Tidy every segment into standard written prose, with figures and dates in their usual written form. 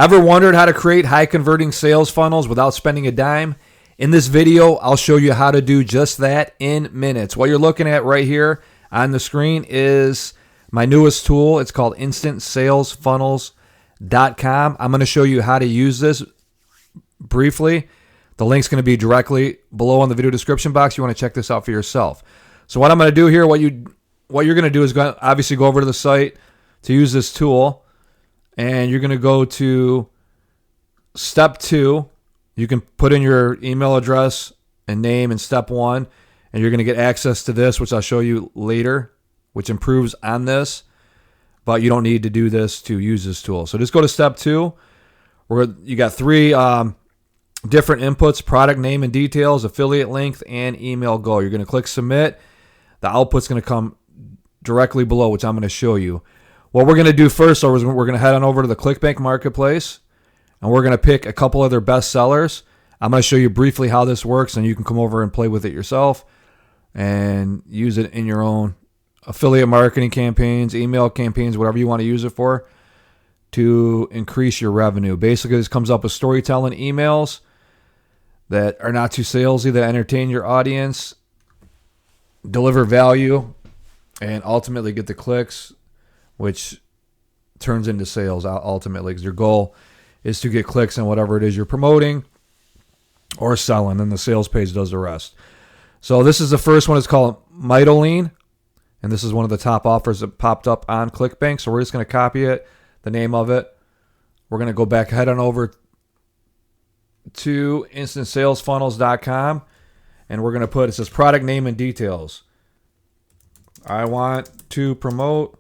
Ever wondered how to create high converting sales funnels without spending a dime? In this video, I'll show you how to do just that in minutes. What you're looking at right here on the screen is my newest tool. It's called instantsalesfunnels.com. I'm going to show you how to use this briefly. The link's going to be directly below in the video description box. You want to check this out for yourself. So what I'm going to do here, what you're going to do is obviously go over to the site to use this tool. And you're going to go to step 2. You can put in your email address and name in step 1. And you're going to get access to this, which I'll show you later, which improves on this. But you don't need to do this to use this tool. So just go to step 2. Where you got 3 different inputs: product name and details, affiliate link, and email go. You're going to click submit. The output's going to come directly below, which I'm going to show you. What we're going to do first is we're going to head on over to the ClickBank Marketplace, and we're going to pick a couple of their best sellers. I'm going to show you briefly how this works, and you can come over and play with it yourself and use it in your own affiliate marketing campaigns, email campaigns, whatever you want to use it for, to increase your revenue. Basically, this comes up with storytelling emails that are not too salesy, that entertain your audience, deliver value, and ultimately get the clicks, which turns into sales ultimately, because your goal is to get clicks on whatever it is you're promoting or selling, and the sales page does the rest. So this is the first one. It's called Mitoline, and this is one of the top offers that popped up on ClickBank. So we're just going to copy it, the name of it. We're going to go back, head on over to instantsalesfunnels.com, and we're going to put, it says product name and details. I want to promote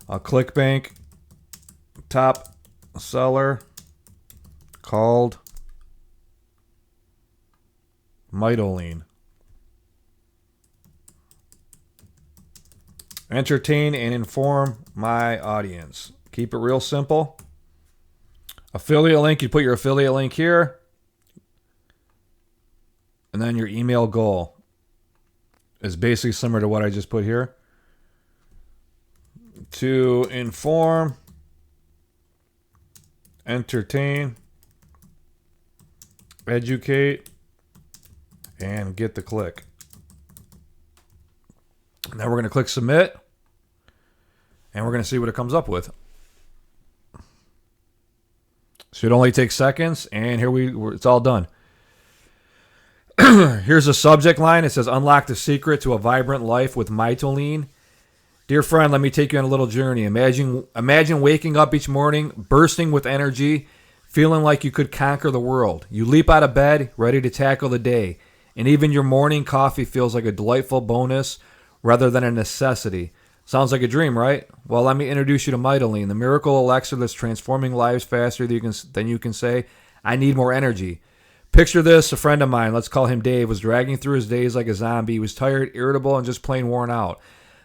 a ClickBank top seller called Mitoline. Entertain and inform my audience. Keep it real simple. Affiliate link, you put your affiliate link here. And then your email goal is basically similar to what I just put here. To inform, entertain, educate, and get the click. Now we're going to click submit, and we're going to see what it comes up with. So it only takes seconds, and here it's all done. Here's a subject line. It says, unlock the secret to a vibrant life with Mitoline. Dear friend, let me take you on a little journey. Imagine waking up each morning, bursting with energy, feeling like you could conquer the world. You leap out of bed, ready to tackle the day. And even your morning coffee feels like a delightful bonus rather than a necessity. Sounds like a dream, right? Well, let me introduce you to Mitoline, the miracle elixir that's transforming lives faster than you can say, I need more energy. Picture this: a friend of mine, let's call him Dave, was dragging through his days like a zombie. He was tired, irritable, and just plain worn out.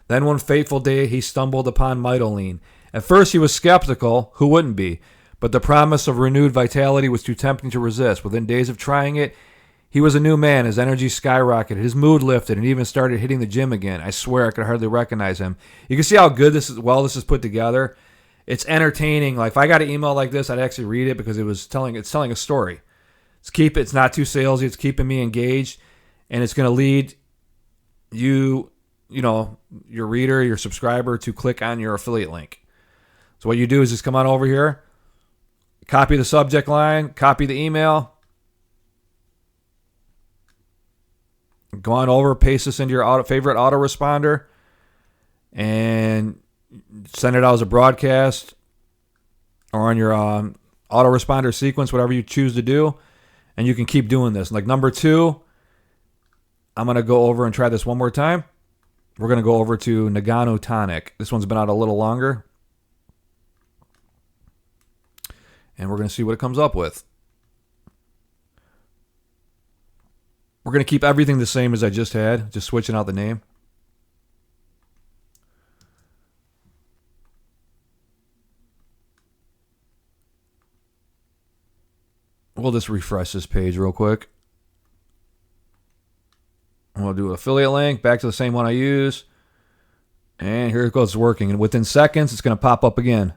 Then one fateful day, he stumbled upon Mitoline. At first, he was skeptical. Who wouldn't be? But the promise of renewed vitality was too tempting to resist. Within days of trying it, he was a new man. His energy skyrocketed. His mood lifted, and even started hitting the gym again. I swear I could hardly recognize him. You can see how good this is put together. It's entertaining. Like, if I got an email like this, I'd actually read it because it's telling a story. It's not too salesy. It's keeping me engaged, and it's going to lead your reader, your subscriber, to click on your affiliate link. So what you do is just come on over here, copy the subject line, copy the email, go on over, paste this into your favorite autoresponder, and send it out as a broadcast or on your autoresponder sequence, whatever you choose to do, and you can keep doing this. Like number 2, I'm going to go over and try this one more time. We're going to go over to Nagano Tonic. This one's been out a little longer. And we're going to see what it comes up with. We're going to keep everything the same as I just had, just switching out the name. We'll just refresh this page real quick. We'll do affiliate link, back to the same one I use. And here it goes, working. And within seconds, it's going to pop up again.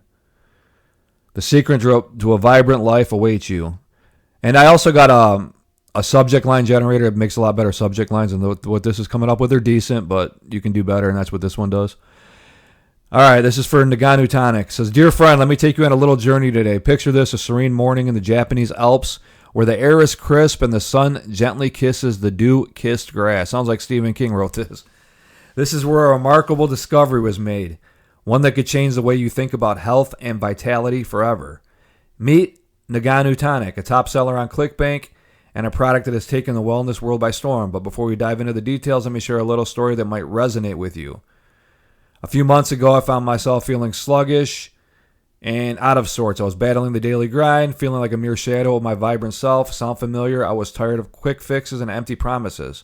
The secret to a vibrant life awaits you. And I also got a subject line generator. It makes a lot better subject lines than what this is coming up with. They're decent, but you can do better, and that's what this one does. All right, this is for Nagano Tonic. It says, Dear friend, let me take you on a little journey today. Picture this, a serene morning in the Japanese Alps where the air is crisp and the sun gently kisses the dew-kissed grass. Sounds like Stephen King wrote this. This is where a remarkable discovery was made, one that could change the way you think about health and vitality forever. Meet Nagano Tonic, a top seller on ClickBank and a product that has taken the wellness world by storm. But before we dive into the details, let me share a little story that might resonate with you. A few months ago, I found myself feeling sluggish and out of sorts. I was battling the daily grind, feeling like a mere shadow of my vibrant self. Sound familiar? I was tired of quick fixes and empty promises.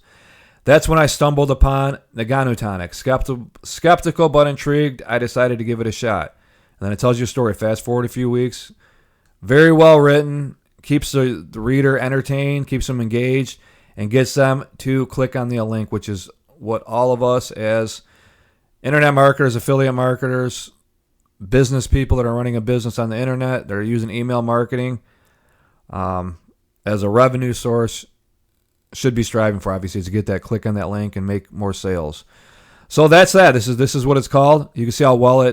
That's when I stumbled upon Nagano Tonic. Skeptical but intrigued, I decided to give it a shot. And then it tells you a story. Fast forward a few weeks. Very well written. Keeps the reader entertained, keeps them engaged, and gets them to click on the link, which is what all of us as internet marketers, affiliate marketers, business people that are running a business on the internet, that are using email marketing as a revenue source, should be striving for, obviously, is to get that, click on that link and make more sales. So that's that. This is what it's called. You can see how well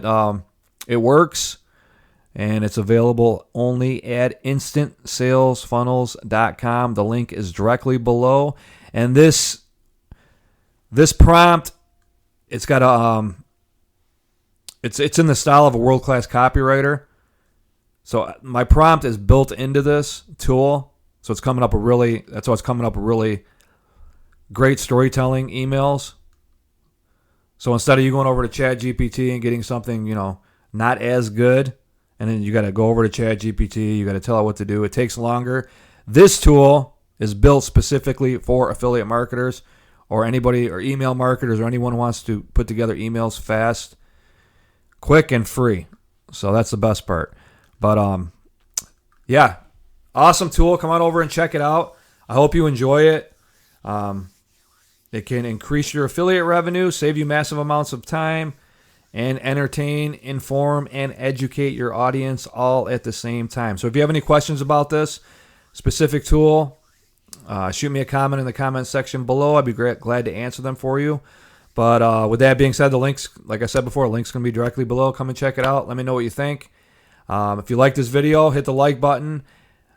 it works, and it's available only at instantsalesfunnels.com. The link is directly below, and this prompt, it's got a it's in the style of a world-class copywriter. So my prompt is built into this tool. So that's why it's coming up with really great storytelling emails. So instead of you going over to ChatGPT and getting something, not as good, and then you got to go over to ChatGPT, you got to tell it what to do. It takes longer. This tool is built specifically for affiliate marketers or anybody, or email marketers, or anyone who wants to put together emails fast, quick, and free. So that's the best part. But yeah, awesome tool. Come on over and check it out. I hope you enjoy it. It can increase your affiliate revenue, save you massive amounts of time, and entertain, inform, and educate your audience all at the same time. So if you have any questions about this specific tool, shoot me a comment in the comment section below. I'd be glad to answer them for you. But with that being said, the links, like I said before, links going to be directly below. Come and check it out. Let me know what you think. If you like this video, hit the like button.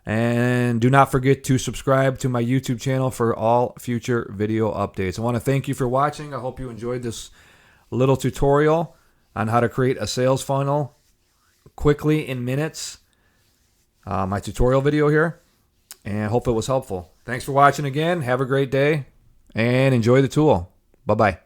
And do not forget to subscribe to my YouTube channel for all future video updates. I want to thank you for watching. I hope you enjoyed this little tutorial on how to create a sales funnel quickly in minutes. My tutorial video here. And I hope it was helpful. Thanks for watching again. Have a great day. And enjoy the tool. Bye-bye.